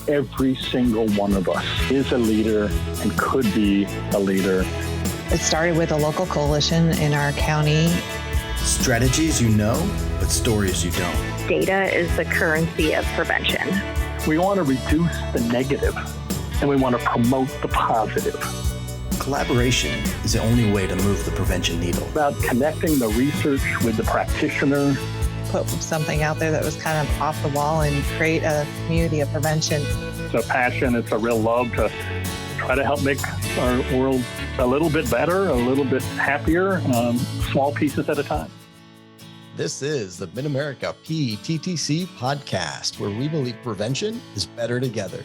every single one of us is a leader and could be a leader. It started with a local coalition in our county. Strategies you know, but stories you don't. Data is the currency of prevention. We want to reduce the negative, and we want to promote the positive. Collaboration is the only way to move the prevention needle. About connecting the research with the practitioner. Put something out there that was kind of off the wall and create a community of prevention. It's a passion, it's a real love to try to help make our world a little bit better, a little bit happier, small pieces at a time. This is the Mid-America PTTC podcast, where we believe prevention is better together,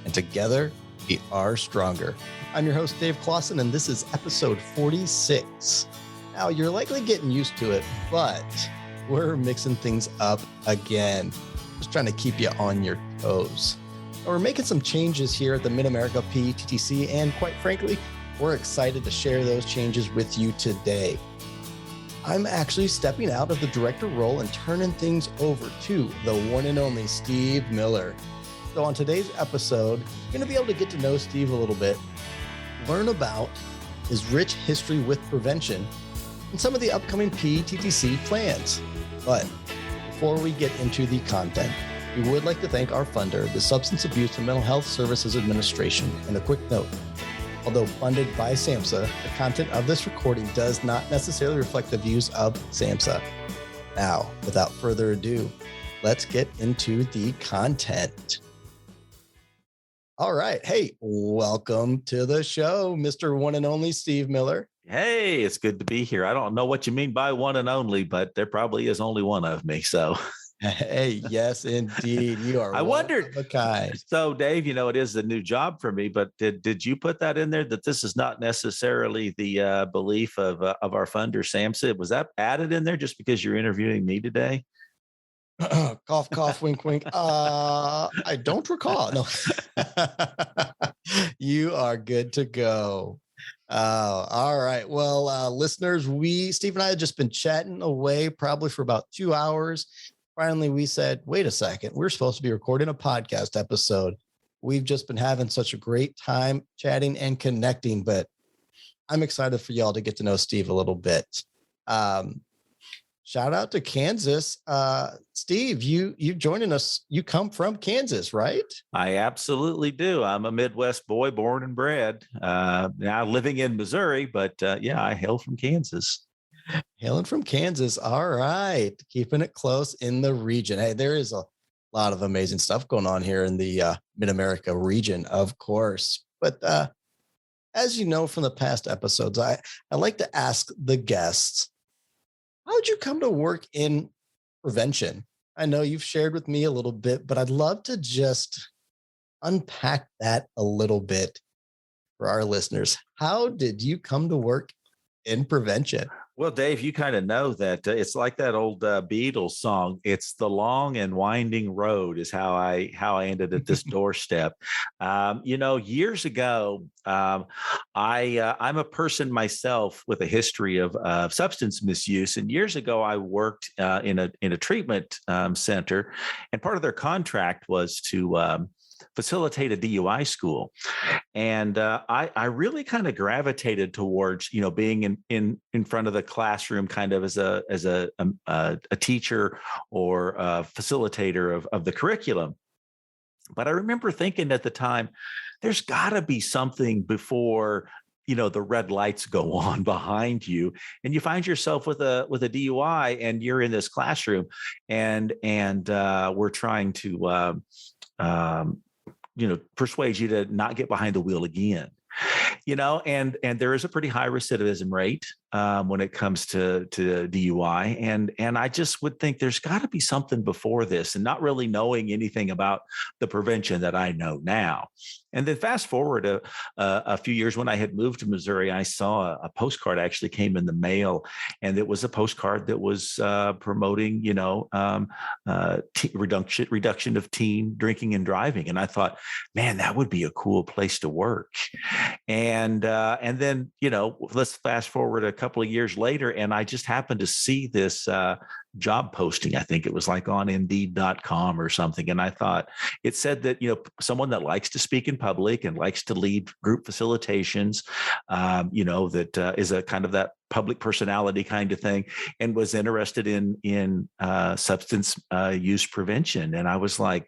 and together we are stronger. I'm your host, Dave Clausen, and this is episode 46. Now, you're likely getting used to it, but we're mixing things up again. Just trying to keep you on your toes. We're making some changes here at the Mid-America PTTC, and quite frankly, we're excited to share those changes with you today. I'm actually stepping out of the director role and turning things over to the one and only Steve Miller. So on today's episode, you're going to be able to get to know Steve a little bit, learn about his rich history with prevention, and some of the upcoming PTTC plans. But before we get into the content, we would like to thank our funder, the Substance Abuse and Mental Health Services Administration. And a quick note, although funded by SAMHSA, the content of this recording does not necessarily reflect the views of SAMHSA. Now, without further ado, let's get into the content. All right. Hey, welcome to the show, Mr. One and Only Steve Miller. Hey, it's good to be here. I don't know what you mean by one and only, but there probably is only one of me. So, hey, yes, indeed. You are. I wondered. Okay. So, Dave, it is a new job for me, but did you put that in there that this is not necessarily the belief of our funder, SAMHSA? Was that added in there just because you're interviewing me today? Cough, cough, wink, wink. I don't recall. No, you are good to go. All right. Well, listeners, Steve and I had just been chatting away probably for about 2 hours. Finally, we said, wait a second, we're supposed to be recording a podcast episode. We've just been having such a great time chatting and connecting, but I'm excited for y'all to get to know Steve a little bit. Shout out to Kansas. Steve, you joining us. You come from Kansas, right? I absolutely do. I'm a Midwest boy, born and bred. Now living in Missouri, but I hail from Kansas. Hailing from Kansas. All right. Keeping it close in the region. Hey, there is a lot of amazing stuff going on here in the Mid-America region, of course. But as you know from the past episodes, I like to ask the guests, how'd you come to work in prevention? I know you've shared with me a little bit, but I'd love to just unpack that a little bit for our listeners. How did you come to work in prevention? Well, Dave, you kind of know that it's like that old Beatles song. It's the long and winding road is how I ended at this doorstep. Years ago, I'm a person myself with a history of substance misuse. And years ago, I worked in a treatment center, and part of their contract was to facilitate a DUI school. And I really kind of gravitated towards, being in front of the classroom kind of as a teacher or a facilitator of the curriculum. But I remember thinking at the time, there's got to be something before the red lights go on behind you, and you find yourself with a DUI, and you're in this classroom, and we're trying to persuade you to not get behind the wheel again. And there is a pretty high recidivism rate when it comes to DUI. And I just would think there's got to be something before this, and not really knowing anything about the prevention that I know now. And then fast forward a few years, when I had moved to Missouri, I saw a postcard actually came in the mail, and it was a postcard that was promoting, reduction of teen drinking and driving. And I thought, man, that would be a cool place to work. And then, let's fast forward a couple of years later, and I just happened to see this job posting. I think it was like on Indeed.com or something. And I thought it said that, someone that likes to speak in public and likes to lead group facilitations, that is a kind of that public personality kind of thing, and was interested in substance use prevention. And I was like,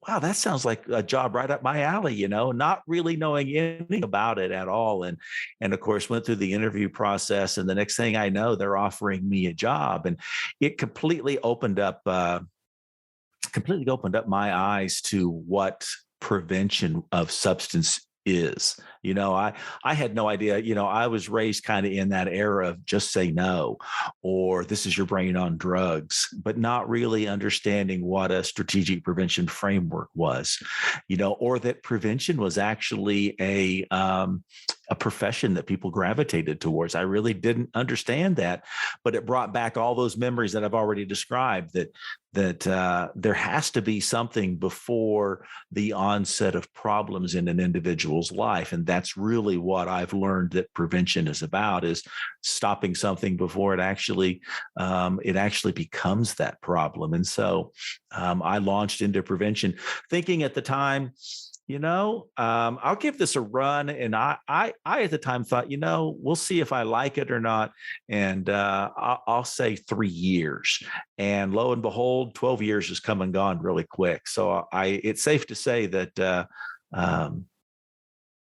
wow, that sounds like a job right up my alley, not really knowing anything about it at all. And of course, went through the interview process. And the next thing I know, they're offering me a job. And it completely opened up my eyes to what prevention of substance is. I had no idea. I was raised kind of in that era of just say no, or this is your brain on drugs, but not really understanding what a strategic prevention framework was, or that prevention was actually a profession that people gravitated towards. I really didn't understand that, but it brought back all those memories that I've already described, that there has to be something before the onset of problems in an individual's life. And that's really what I've learned that prevention is about, is stopping something before it actually becomes that problem. And so I launched into prevention thinking at the time, I'll give this a run. And I at the time thought, we'll see if I like it or not. And I'll say 3 years. And lo and behold, 12 years has come and gone really quick. So it's safe to say that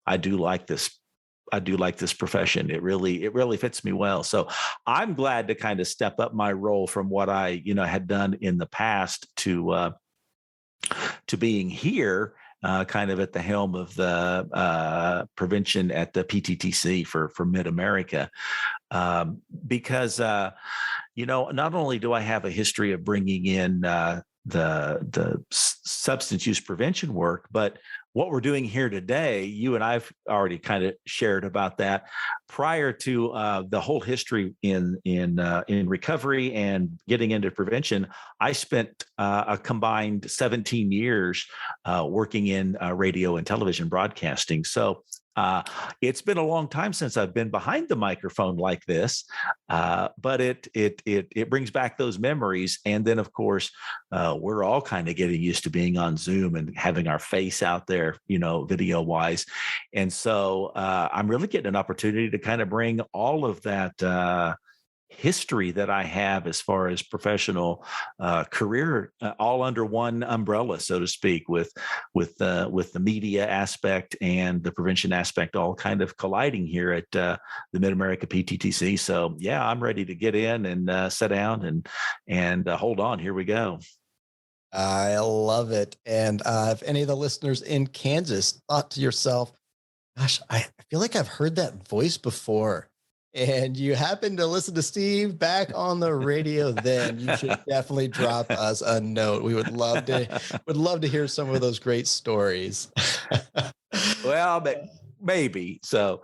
I do like this. I do like this profession. It really fits me well. So I'm glad to kind of step up my role from what I, had done in the past to being here, kind of at the helm of the prevention at the PTTC for Mid-America, because not only do I have a history of bringing in the substance use prevention work, but what we're doing here today, you and I've already kind of shared about that. Prior to the whole history in recovery and getting into prevention, I spent a combined 17 years working in radio and television broadcasting. So it's been a long time since I've been behind the microphone like this, but it brings back those memories. And then, of course, we're all kind of getting used to being on Zoom and having our face out there, video wise. And so I'm really getting an opportunity to kind of bring all of that history that I have as far as professional career, all under one umbrella, so to speak, with the media aspect and the prevention aspect, all kind of colliding here at the Mid-America PTTC. So yeah, I'm ready to get in and sit down and hold on. Here we go. I love it. And if any of the listeners in Kansas thought to yourself, gosh, I feel like I've heard that voice before, and you happen to listen to Steve back on the radio, then you should definitely drop us a note. We would love to hear some of those great stories. Well, maybe. So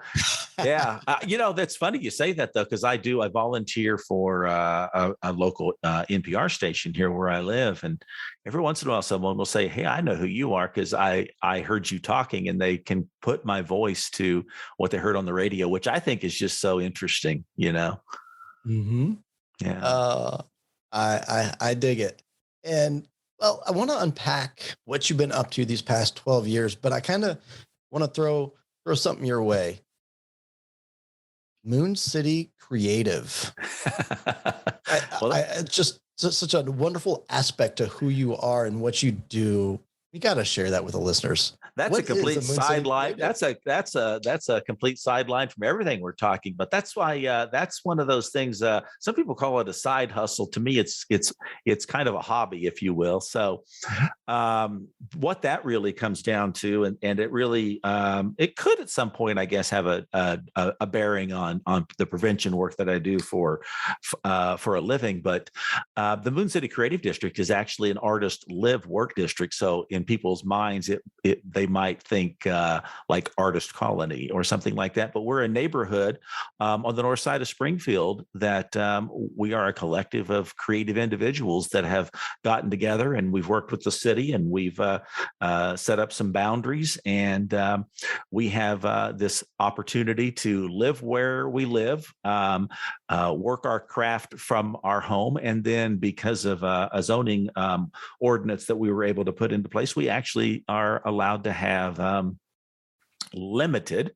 yeah, that's funny you say that though, because I volunteer for a local NPR station here where I live, and every once in a while someone will say, "Hey, I know who you are because I heard you talking," and they can put my voice to what they heard on the radio, which I think is just so interesting. Mm-hmm. Yeah. I dig it. And well, I want to unpack what you've been up to these past 12 years, but I kind of want to throw something your way. Moon City Creative. Just such a wonderful aspect to who you are and what you do. You got to share that with the listeners. That's a complete sideline. That's a complete sideline from everything we're talking about. That's why that's one of those things. Some people call it a side hustle. To me, it's kind of a hobby, if you will. So, what that really comes down to, and it really it could at some point, I guess, have a bearing on the prevention work that I do for a living. But the Moon City Creative District is actually an artist live work district. So in people's minds, they might think like artist colony or something like that. But we're a neighborhood on the north side of Springfield that we are a collective of creative individuals that have gotten together, and we've worked with the city, and we've set up some boundaries, and we have this opportunity to live where we live, work our craft from our home, and then because of a zoning ordinance that we were able to put into place, we actually are allowed to have limited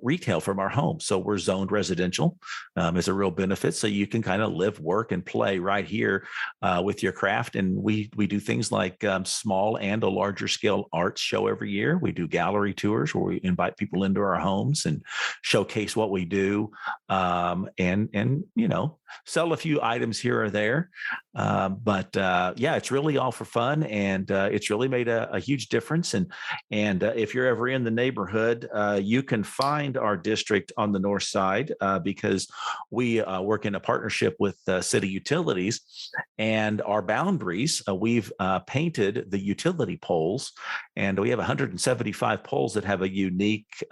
retail from our home. So we're zoned residential. It's a real benefit. So you can kind of live, work, and play right here with your craft. And we do things like small and a larger scale arts show every year. We do gallery tours where we invite people into our homes and showcase what we do, and sell a few items here or there. But it's really all for fun, and it's really made a huge difference. And if you're ever in the neighborhood, you can find our district on the north side because we work in a partnership with city utilities, and our boundaries, we've painted the utility poles, and we have 175 poles that have a unique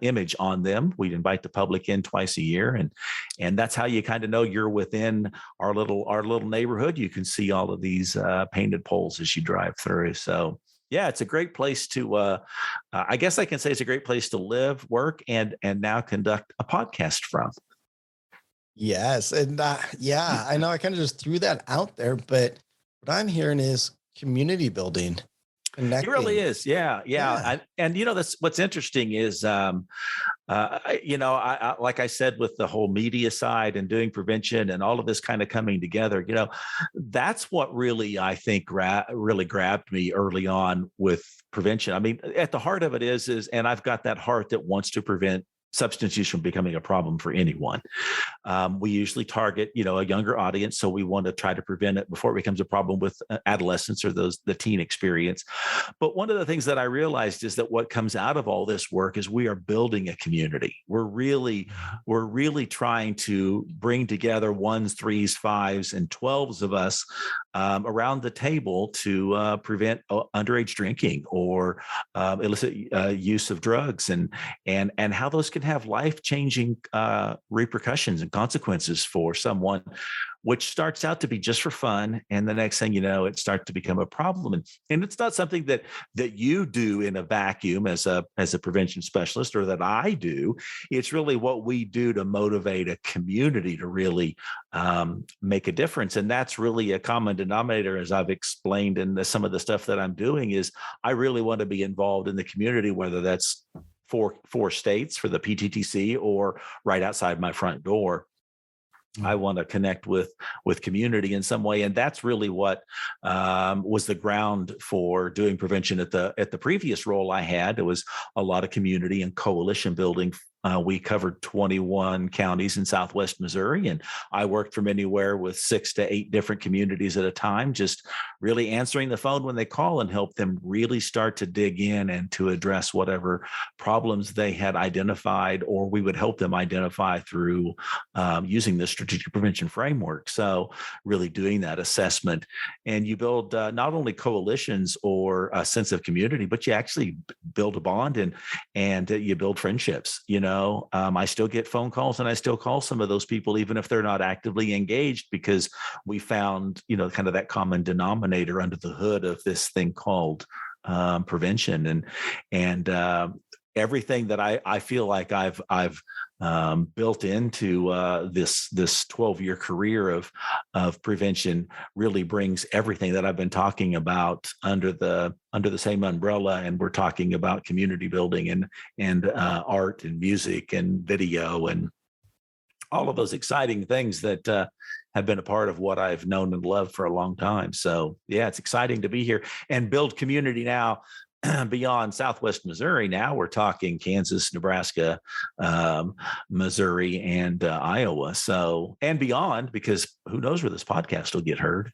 image on them. We invite the public in twice a year, and that's how you kind of know you're within our little neighborhood. You can see all of these painted poles as you drive through. So yeah, it's a great place to, I guess I can say it's a great place to live, work, and now conduct a podcast from. Yes. And I know I kind of just threw that out there, but what I'm hearing is community building. It really is. Yeah. And that's what's interesting is, I like I said, with the whole media side and doing prevention and all of this kind of coming together, that's what really, I think, really grabbed me early on with prevention. I mean, at the heart of it is, and I've got that heart that wants to prevent substance use from becoming a problem for anyone. We usually target, a younger audience, so we want to try to prevent it before it becomes a problem with adolescents or the teen experience. But one of the things that I realized is that what comes out of all this work is we are building a community. We're really trying to bring together 1s, 3s, 5s, and 12s of us around the table to prevent underage drinking or illicit use of drugs, and how those can have life-changing repercussions and consequences for someone, which starts out to be just for fun, and the next thing you know, it starts to become a problem. And it's not something that you do in a vacuum as a prevention specialist, or that I do. It's really what we do to motivate a community to really make a difference. And that's really a common denominator, as I've explained in some of the stuff that I'm doing, is I really want to be involved in the community, whether that's four states for the PTTC or right outside my front door. I want to connect with community in some way, and that's really what was the ground for doing prevention at the previous role I had. It was a lot of community and coalition building. We covered 21 counties in Southwest Missouri, and I worked from anywhere with 6 to 8 different communities at a time, just really answering the phone when they call and help them really start to dig in and to address whatever problems they had identified, or we would help them identify through using the strategic prevention framework. So really doing that assessment, and you build not only coalitions or a sense of community, but you actually build a bond and you build friendships. I still get phone calls, and I still call some of those people, even if they're not actively engaged, because we found, kind of that common denominator under the hood of this thing called prevention, and everything that I feel like I've built into this 12-year career of prevention really brings everything that I've been talking about under the same umbrella. And we're talking about community building and art and music and video and all of those exciting things that have been a part of what I've known and loved for a long time. So yeah, it's exciting to be here and build community now. Beyond Southwest Missouri, now we're talking Kansas, Nebraska, Missouri, and Iowa. So, and beyond, because who knows where this podcast will get heard.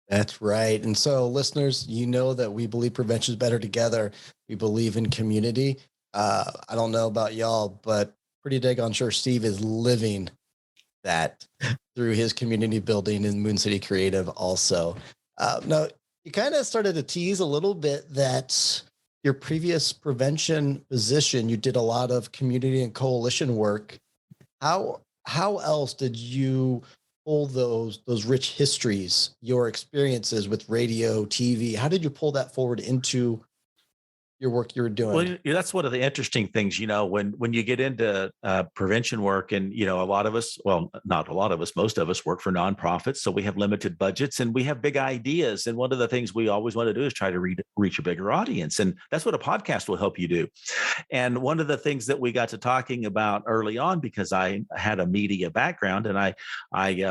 That's right. And so, listeners, that we believe prevention is better together. We believe in community. I don't know about y'all, but pretty daggone sure Steve is living that through his community building in Moon City Creative also. Now, you kind of started to tease a little bit that your previous prevention position, you did a lot of community and coalition work. How else did you pull those rich histories, your experiences with radio, TV? How did you pull that forward into your work you were doing? Well, that's one of the interesting things, when you get into prevention work, and a lot of us, well, not a lot of us, most of us work for nonprofits, so we have limited budgets and we have big ideas. And one of the things we always want to do is try to reach a bigger audience, and that's what a podcast will help you do. And one of the things that we got to talking about early on, because I had a media background, and I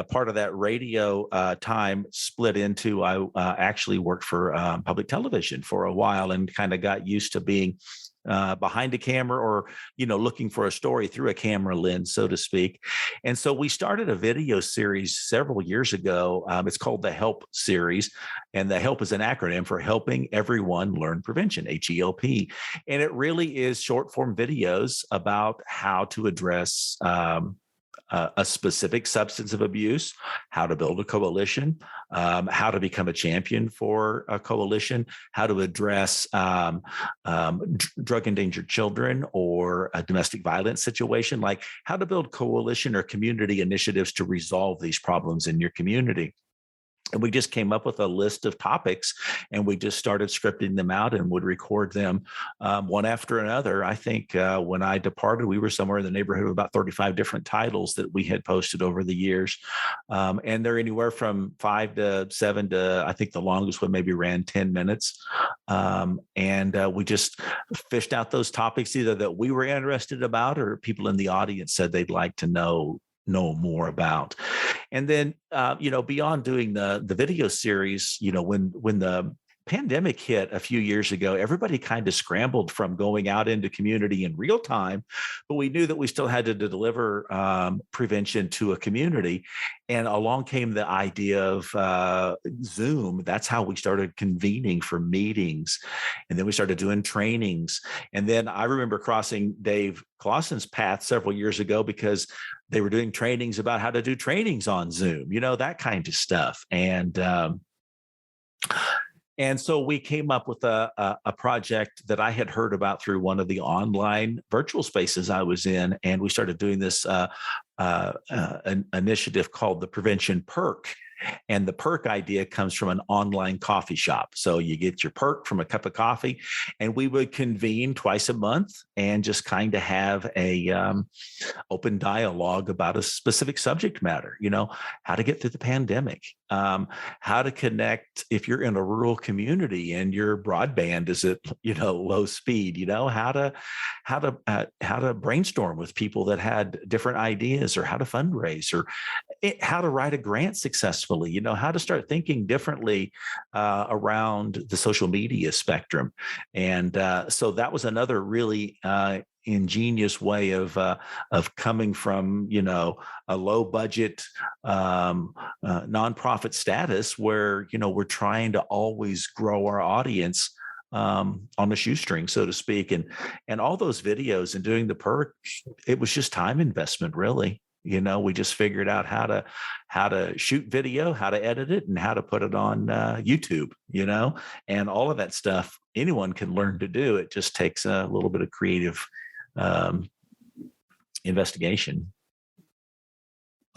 part of that radio time split into I actually worked for public television for a while and kind of got used to being behind a camera, or looking for a story through a camera lens, so to speak. And so we started a video series several years ago. It's called the HELP series, and the HELP is an acronym for Helping Everyone Learn Prevention, HELP. And it really is short form videos about how to address a specific substance of abuse, how to build a coalition, how to become a champion for a coalition, how to address drug endangered children or a domestic violence situation, like how to build coalition or community initiatives to resolve these problems in your community. And we just came up with a list of topics, and we just started scripting them out and would record them one after another. I think when I departed, we were somewhere in the neighborhood of about 35 different titles that we had posted over the years. And they're anywhere from 5 to 7 to, I think the longest one maybe ran 10 minutes. And we just fished out those topics either that we were interested about, or people in the audience said they'd like to know more about. And then, beyond doing the video series, when the pandemic hit a few years ago, everybody kind of scrambled from going out into community in real time, but we knew that we still had to deliver prevention to a community. And along came the idea of Zoom. That's how we started convening for meetings. And then we started doing trainings. And then I remember crossing Dave Clausen's path several years ago, because they were doing trainings about how to do trainings on Zoom, that kind of stuff. And so we came up with a project that I had heard about through one of the online virtual spaces I was in. And we started doing this an initiative called the Prevention Perk. And the perk idea comes from an online coffee shop. So you get your perk from a cup of coffee, and we would convene twice a month and just kind of have a open dialogue about a specific subject matter, how to get through the pandemic, how to connect if you're in a rural community and your broadband is at, low speed, how to brainstorm with people that had different ideas, or how to fundraise, or how to write a grant successfully, how to start thinking differently around the social media spectrum. And so that was another really ingenious way of coming from, a low budget nonprofit status where, we're trying to always grow our audience on a shoestring, so to speak. And all those videos and doing the perk, it was just time investment, really. We just figured out how to shoot video, how to edit it, and how to put it on YouTube, and all of that stuff anyone can learn to do. It just takes a little bit of creative investigation.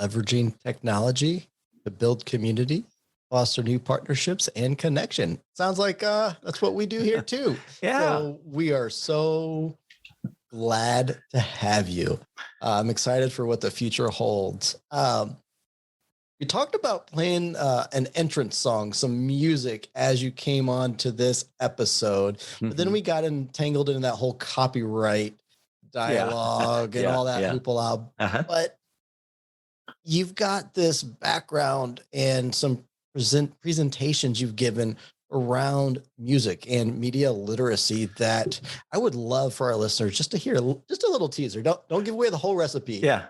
Leveraging technology to build community, foster new partnerships and connection. Sounds like that's what we do here too. Yeah. So we are so glad to have you. I'm excited for what the future holds. You talked about playing an entrance song, some music as you came on to this episode, but then we got entangled in that whole copyright dialogue and all that hoopla. But you've got this background and some presentations you've given around music and media literacy that I would love for our listeners just to hear, just a little teaser. Don't give away the whole recipe. Yeah.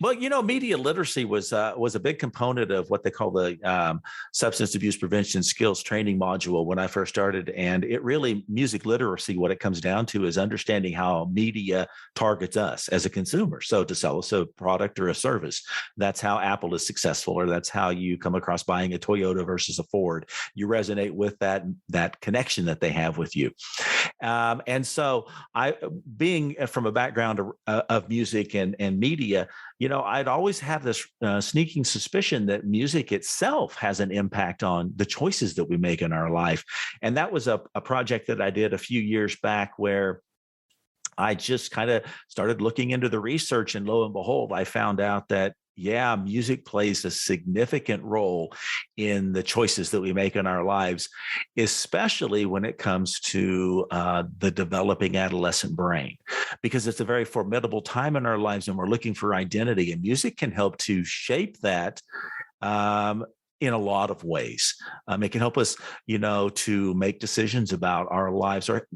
Well, media literacy was a big component of what they call the substance abuse prevention skills training module when I first started. And it really, music literacy, what it comes down to is understanding how media targets us as a consumer. So to sell us a product or a service, that's how Apple is successful, or that's how you come across buying a Toyota versus a Ford. You resonate with that connection that they have with you. And so I, being from a background of music and media, I'd always have this sneaking suspicion that music itself has an impact on the choices that we make in our life. And that was a project that I did a few years back where I just kind of started looking into the research, and lo and behold, I found out that, yeah, music plays a significant role in the choices that we make in our lives, especially when it comes to the developing adolescent brain, because it's a very formidable time in our lives and we're looking for identity, and music can help to shape that. In a lot of ways. It can help us, to make decisions about our lives, or,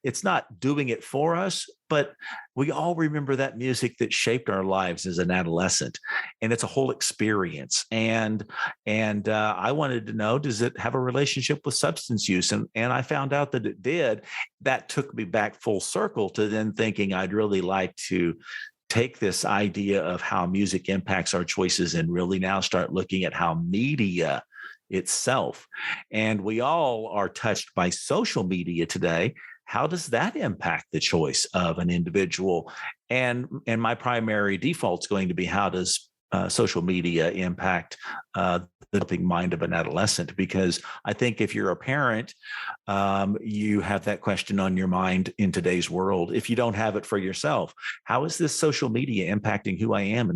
it's not doing it for us, but we all remember that music that shaped our lives as an adolescent, and it's a whole experience. And I wanted to know, does it have a relationship with substance use? And I found out that it did. That took me back full circle to then thinking I'd really like to take this idea of how music impacts our choices and really now start looking at how media itself, and we all are touched by social media today. How does that impact the choice of an individual? And my primary default is going to be, how does social media impact the developing mind of an adolescent? Because I think if you're a parent, you have that question on your mind in today's world. If you don't have it for yourself, how is this social media impacting who I am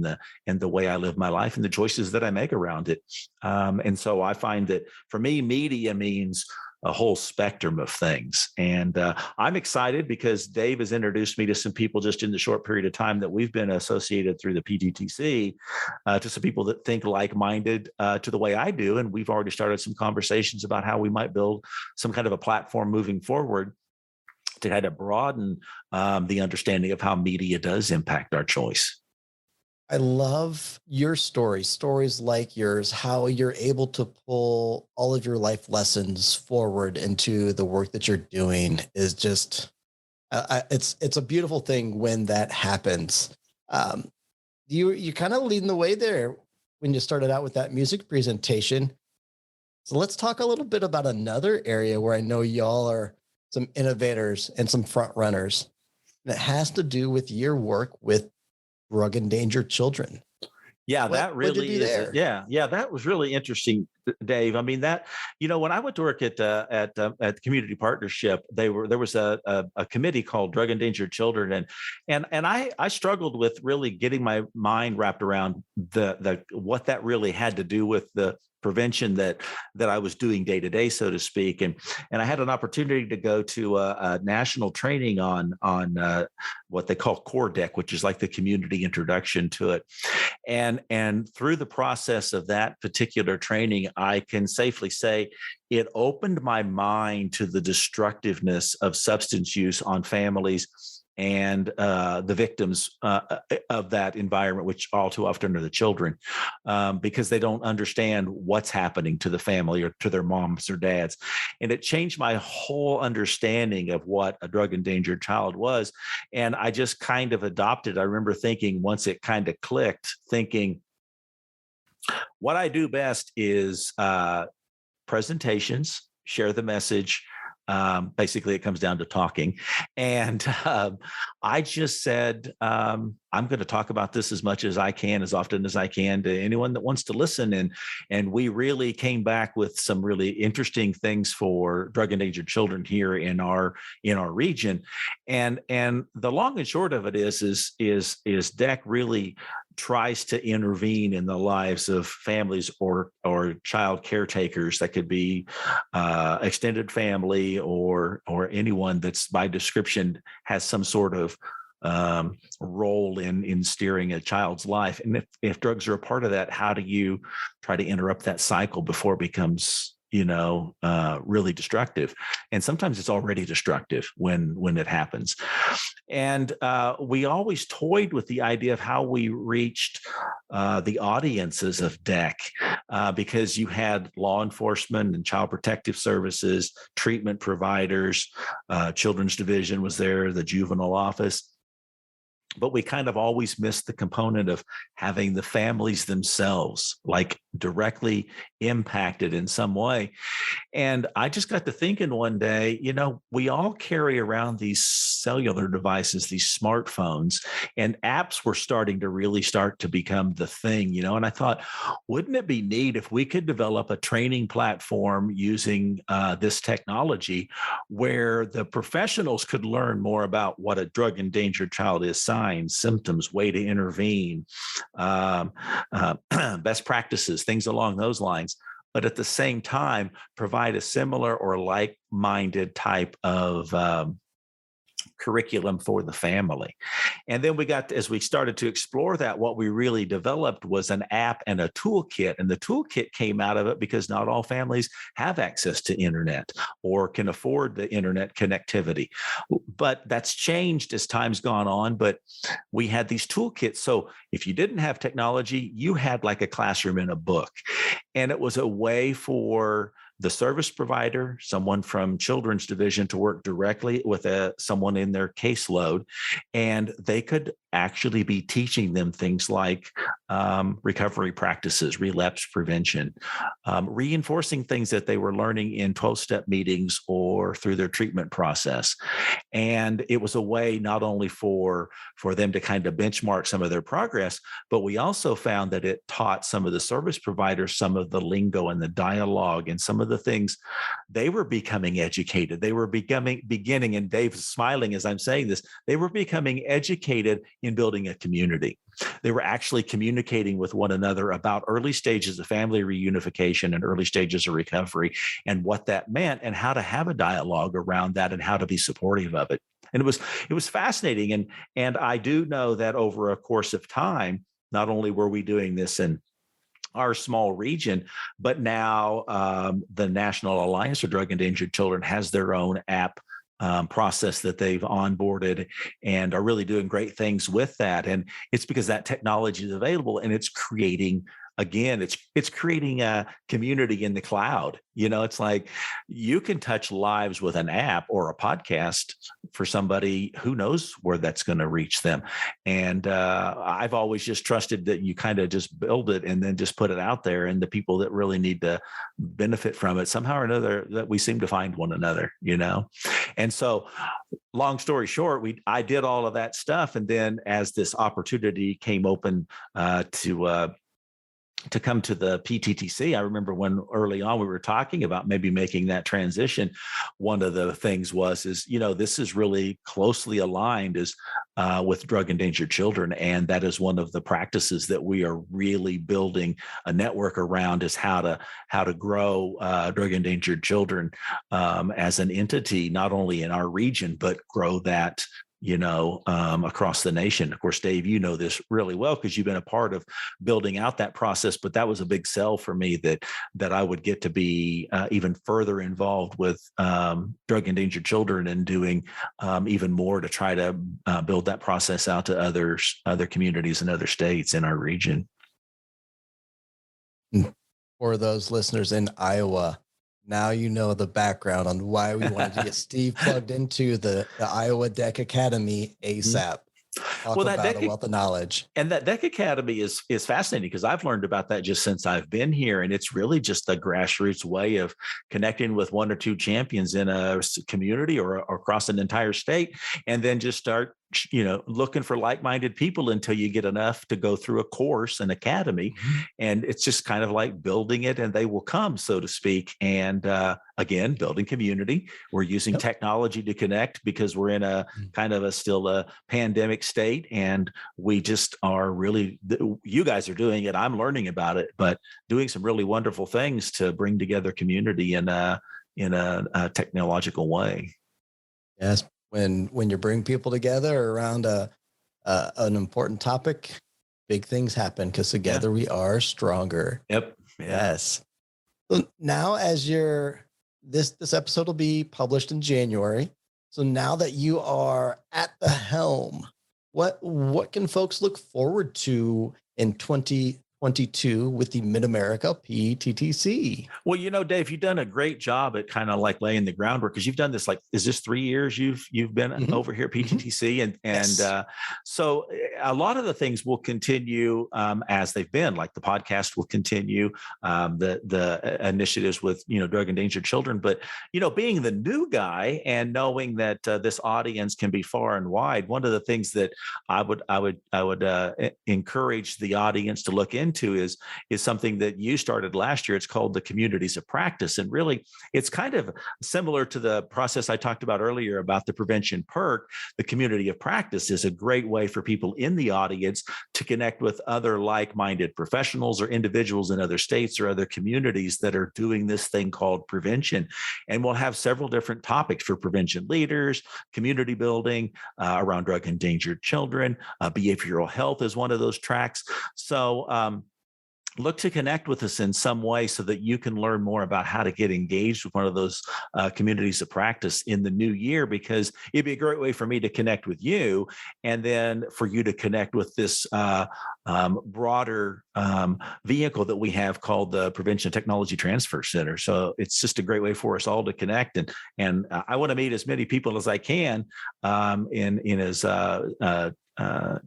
and the way I live my life and the choices that I make around it? And so I find that for me, media means a whole spectrum of things. And I'm excited because Dave has introduced me to some people just in the short period of time that we've been associated through the PTTC, to some people that think like-minded to the way I do. And we've already started some conversations about how we might build some kind of a platform moving forward to kind of broaden the understanding of how media does impact our choice. I love your stories like yours, how you're able to pull all of your life lessons forward into the work that you're doing is just, it's a beautiful thing when that happens. You kind of leading the way there when you started out with that music presentation. So let's talk a little bit about another area where I know y'all are some innovators and some front runners. And it has to do with your work with drug endangered children. Yeah, that really is. There? Yeah, that was really interesting, Dave. I mean, that, when I went to work at the Community Partnership, there was a committee called Drug Endangered Children, and I struggled with really getting my mind wrapped around the what that really had to do with the prevention that I was doing day to day, so to speak. And I had an opportunity to go to a national training on what they call Core Deck, which is like the community introduction to it. And through the process of that particular training, I can safely say it opened my mind to the destructiveness of substance use on families and the victims of that environment, which all too often are the children, because they don't understand what's happening to the family or to their moms or dads. And it changed my whole understanding of what a drug endangered child was. And I just kind of adopted. I remember thinking, once it kind of clicked, thinking, what I do best is presentations, share the message. Basically, it comes down to talking. And I just said, I'm going to talk about this as much as I can, as often as I can, to anyone that wants to listen. And we really came back with some really interesting things for drug endangered children here in our region. And the long and short of it is DEC really tries to intervene in the lives of families or child caretakers. That could be extended family or anyone that's by description has some sort of role in steering a child's life. And if drugs are a part of that, how do you try to interrupt that cycle before it becomes really destructive? And sometimes it's already destructive when it happens. And we always toyed with the idea of how we reached the audiences of DEC, because you had law enforcement and child protective services, treatment providers, children's division was there, the juvenile office. But we kind of always missed the component of having the families themselves, like directly impacted in some way. And I just got to thinking one day, we all carry around these cellular devices, these smartphones, and apps were starting to really start to become the thing, and I thought, wouldn't it be neat if we could develop a training platform using this technology where the professionals could learn more about what a drug endangered child is, signs, symptoms, way to intervene, best practices, things along those lines, but at the same time provide a similar or like-minded type of curriculum for the family. And then as we started to explore that, what we really developed was an app and a toolkit. And the toolkit came out of it because not all families have access to internet or can afford the internet connectivity. But that's changed as time's gone on. But we had these toolkits. So if you didn't have technology, you had like a classroom in a book. And it was a way for the service provider, someone from children's division, to work directly with someone in their caseload, and they could actually be teaching them things like recovery practices, relapse prevention, reinforcing things that they were learning in 12-step meetings or through their treatment process. And it was a way not only for them to kind of benchmark some of their progress, but we also found that it taught some of the service providers some of the lingo and the dialogue and some of the things. They were becoming educated. They were beginning, and Dave's smiling as I'm saying this, they were becoming educated in building a community. They were actually communicating with one another about early stages of family reunification and early stages of recovery and what that meant and how to have a dialogue around that and how to be supportive of it. And it was fascinating. And I do know that over a course of time, not only were we doing this in our small region, but now the National Alliance for Drug Endangered Children has their own app process that they've onboarded and are really doing great things with that. And it's because that technology is available, and it's creating, again, it's creating a community in the cloud. It's like you can touch lives with an app or a podcast for somebody who knows where that's going to reach them. And I've always just trusted that you kind of just build it and then just put it out there, and the people that really need to benefit from it somehow or another, that we seem to find one another. And so, long story short, I did all of that stuff, and then as this opportunity came open to come to the PTTC, I remember when early on we were talking about maybe making that transition. One of the things this is really closely aligned with drug endangered children. And that is one of the practices that we are really building a network around, is how to grow drug endangered children as an entity, not only in our region, but grow that across the nation. Of course, Dave, you know this really well because you've been a part of building out that process, but that was a big sell for me that I would get to be even further involved with drug endangered children and doing even more to try to build that process out to other communities and other states in our region. For those listeners in Iowa, now you know the background on why we wanted to get Steve plugged into the Iowa Deck Academy ASAP. Talk about a wealth of knowledge. And that Deck Academy is fascinating because I've learned about that just since I've been here. And it's really just a grassroots way of connecting with one or two champions in a community or across an entire state, and then just start looking for like-minded people until you get enough to go through a course, an academy. Mm-hmm. And it's just kind of like building it and they will come, so to speak. And again, building community. We're using technology to connect because we're in a kind of still a pandemic state. And we just are really, you guys are doing it. I'm learning about it, but doing some really wonderful things to bring together community in a technological way. Yes. When you bring people together around an important topic, big things happen because together we are stronger. Yep. Yes. So now, as this episode will be published in January. So now that you are at the helm, what can folks look forward to in 2023 2022 with the Mid-America PTTC. Well, Dave, you've done a great job at kind of like laying the groundwork, because you've done this, like, is this 3 years you've been over here at PTTC? And Yes. So a lot of the things will continue as they've been, like the podcast will continue, the initiatives with, drug endangered children. But, being the new guy and knowing that this audience can be far and wide, one of the things that I would encourage the audience to look into is something that you started last year. It's called the Communities of Practice. And really, it's kind of similar to the process I talked about earlier about the prevention perk. The Community of Practice is a great way for people in the audience to connect with other like-minded professionals or individuals in other states or other communities that are doing this thing called prevention. And we'll have several different topics for prevention leaders, community building around drug endangered children. Behavioral health is one of those tracks. So look to connect with us in some way so that you can learn more about how to get engaged with one of those communities of practice in the new year, because it'd be a great way for me to connect with you, and then for you to connect with this broader vehicle that we have called the Prevention Technology Transfer Center. So it's just a great way for us all to connect. And I want to meet as many people as I can in as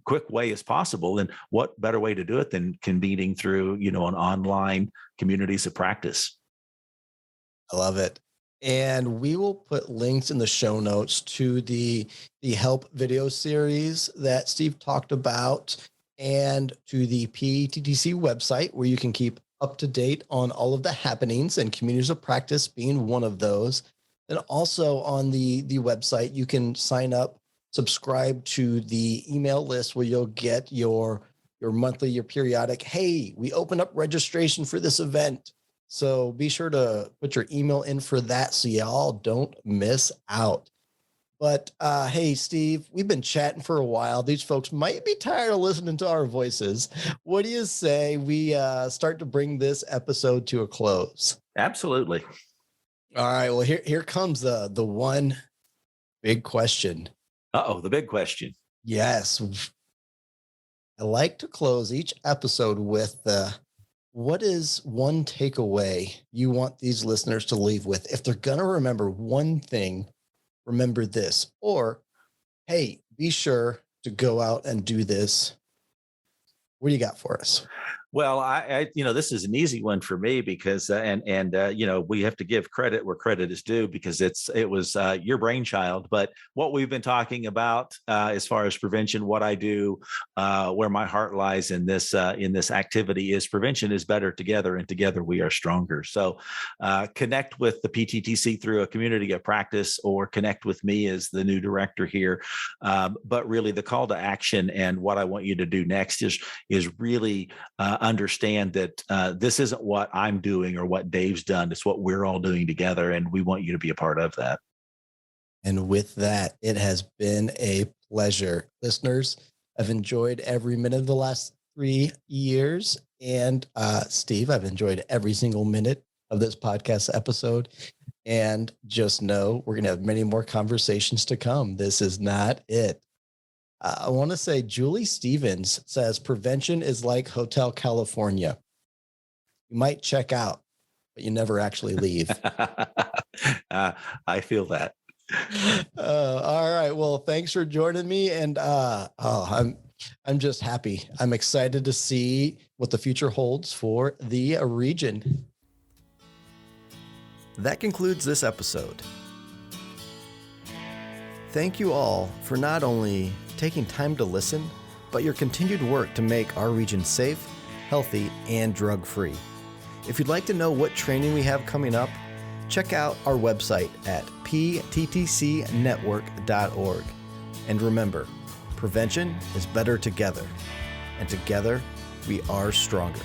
quick way as possible. And what better way to do it than convening through, an online communities of practice? I love it. And we will put links in the show notes to the help video series that Steve talked about, and to the PTTC website, where you can keep up to date on all of the happenings, and communities of practice being one of those. And also on the website, you can sign up, subscribe to the email list, where you'll get your monthly, your periodic, hey, we open up registration for this event. So be sure to put your email in for that so y'all don't miss out. But hey, Steve, we've been chatting for a while. These folks might be tired of listening to our voices. What do you say we start to bring this episode to a close? Absolutely. All right. Well, here comes the one big question. The big question. Yes. I like to close each episode with what is one takeaway you want these listeners to leave with? If they're going to remember one thing, remember this. Or, hey, be sure to go out and do this. What do you got for us? Well, I this is an easy one for me, because we have to give credit where credit is due, because it was your brainchild. But what we've been talking about as far as prevention, what I do, where my heart lies in this activity is prevention is better together, and together we are stronger. So connect with the PTTC through a community of practice, or connect with me as the new director here. But really, the call to action and what I want you to do next is really understand that this isn't what I'm doing or what Dave's done. It's what we're all doing together, and we want you to be a part of that. And with that, it has been a pleasure. Listeners, I've enjoyed every minute of the last 3 years. And Steve, I've enjoyed every single minute of this podcast episode. And just know we're going to have many more conversations to come. This is not it. I want to say Julie Stevens says prevention is like Hotel California. You might check out, but you never actually leave. I feel that. All right. Well, thanks for joining me. And I'm just happy. I'm excited to see what the future holds for the region. That concludes this episode. Thank you all for not only taking time to listen, but your continued work to make our region safe, healthy, and drug-free. If you'd like to know what training we have coming up, check out our website at pttcnetwork.org. And remember, prevention is better together, and together we are stronger.